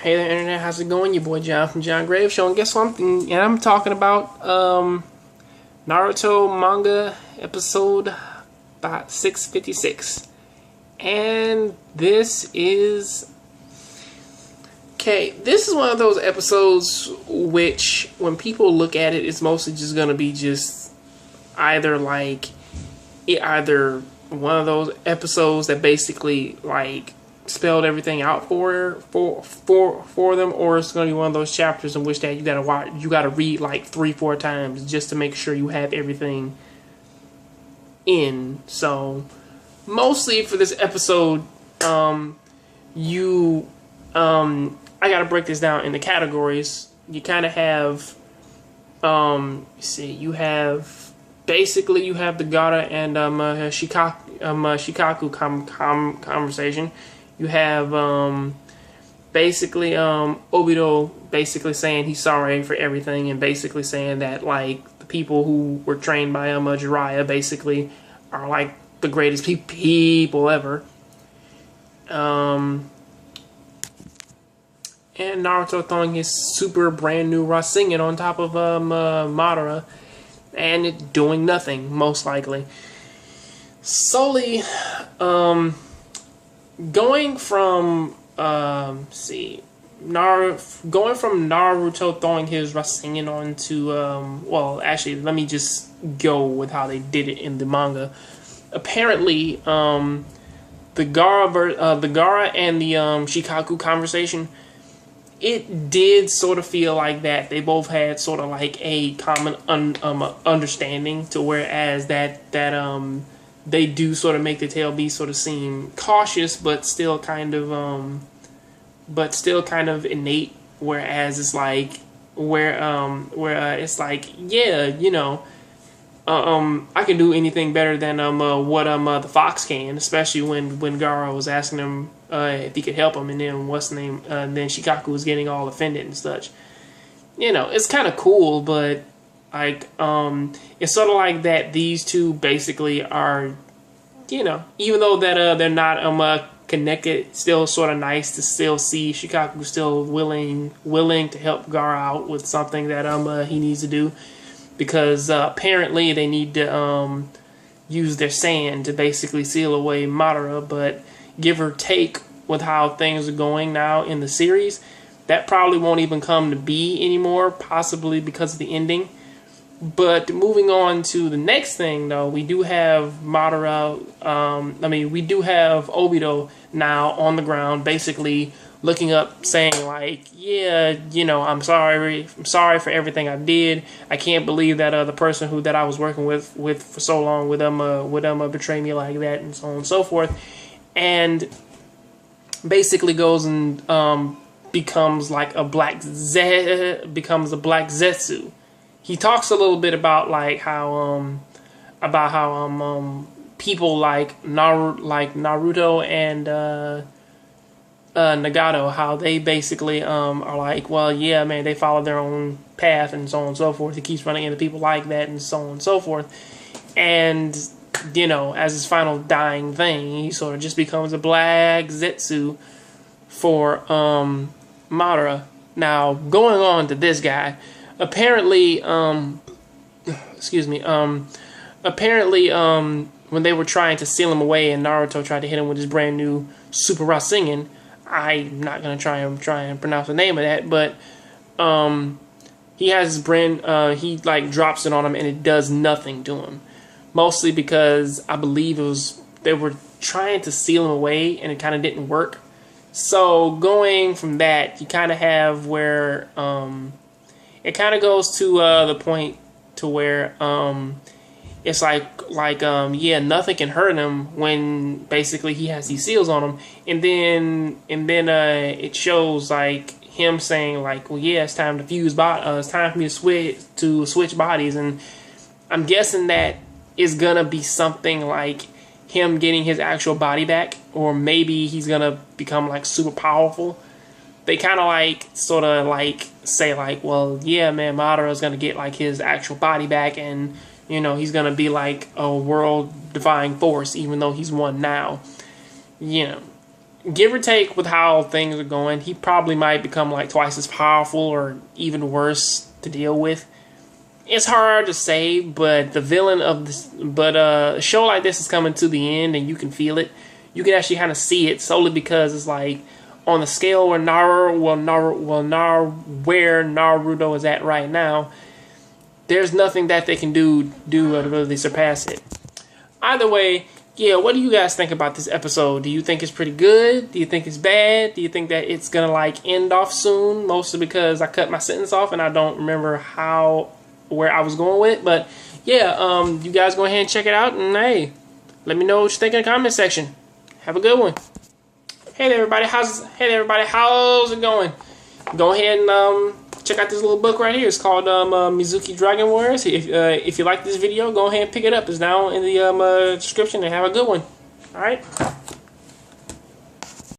Hey there, Internet. How's it going? Your boy John from John Grave Show. And guess what? I'm talking about Naruto manga episode 656. And this is... Okay, this is one of those episodes which, when people look at it, it's mostly just going to be just either one of those episodes that basically, spelled everything out for them, or it's going to be one of those chapters in which that you gotta read like 3-4 times just to make sure you have everything in. So mostly for this episode, I gotta break this down into categories. You kind of have you have the Gaara and Shikaku conversation. You have Obito basically saying he's sorry for everything, and basically saying that the people who were trained by Jiraiya basically are like the greatest people ever. And Naruto throwing his super brand new Rasengan on top of Madara, and it doing nothing, most likely. Solely, going from Naruto throwing his Rasengan onto actually, let me just go with how they did it in the manga. Apparently, the Gaara and the Shikaku conversation, it did sort of feel like that they both had sort of like a common understanding, to whereas that they do sort of make the tail beast sort of seem cautious, but still kind of innate. Whereas it's like it's like, yeah, I can do anything better than what the fox can, especially when Gaara was asking him if he could help him, and then and then Shikaku was getting all offended and such. It's kind of cool, but it's sort of like that these two basically are, even though that they're not connected, still sort of nice to still see Shikaku still willing to help Gaara out with something that he needs to do, because apparently they need to use their sand to basically seal away Madara, but give or take with how things are going now in the series, that probably won't even come to be anymore, possibly because of the ending. But moving on to the next thing, though, we do have Madara, we do have Obito now on the ground, basically looking up, saying yeah, I'm sorry for everything I did. I can't believe that the person that I was working with for so long would betray me like that, and so on and so forth. And basically goes and becomes a black Zetsu. He talks a little bit about how people like Naruto and Nagato, how they basically are like, well, yeah, man, they follow their own path and so on and so forth. He keeps running into people like that and so on and so forth. And as his final dying thing, he sort of just becomes a black Zetsu for Madara. Now, going on to this guy, apparently, when they were trying to seal him away and Naruto tried to hit him with his brand new Super Rasengan, I'm not gonna try and pronounce the name of that, but he has his he drops it on him and it does nothing to him. Mostly because I believe they were trying to seal him away and it kind of didn't work. So going from that, you kind of have where it kind of goes to the point to where it's yeah, nothing can hurt him when basically he has these seals on him, and then it shows him saying well, yeah, it's time to it's time for me to switch bodies, and I'm guessing that is gonna be something like him getting his actual body back, or maybe he's gonna become super powerful. They kind of say well, yeah, man, Madara's gonna get his actual body back, and he's gonna be a world defying force, even though he's one now. give or take with how things are going, he probably might become like twice as powerful or even worse to deal with. It's hard to say, but the villain of this, but a show like this is coming to the end, and you can feel it. You can actually kind of see it solely because it's like on the scale where where Naruto is at right now. There's nothing that they can do to really surpass it. Either way, yeah, what do you guys think about this episode? Do you think it's pretty good? Do you think it's bad? Do you think that it's gonna like end off soon? Mostly because I cut my sentence off and I don't remember where I was going with. But yeah, you guys go ahead and check it out, and hey, let me know what you think in the comment section. Have a good one. Hey there, everybody. How's it going? Go ahead and check out this little book right here. It's called Mizuki Dragon Warriors. If you like this video, go ahead and pick it up. It's down in the description, and have a good one. All right.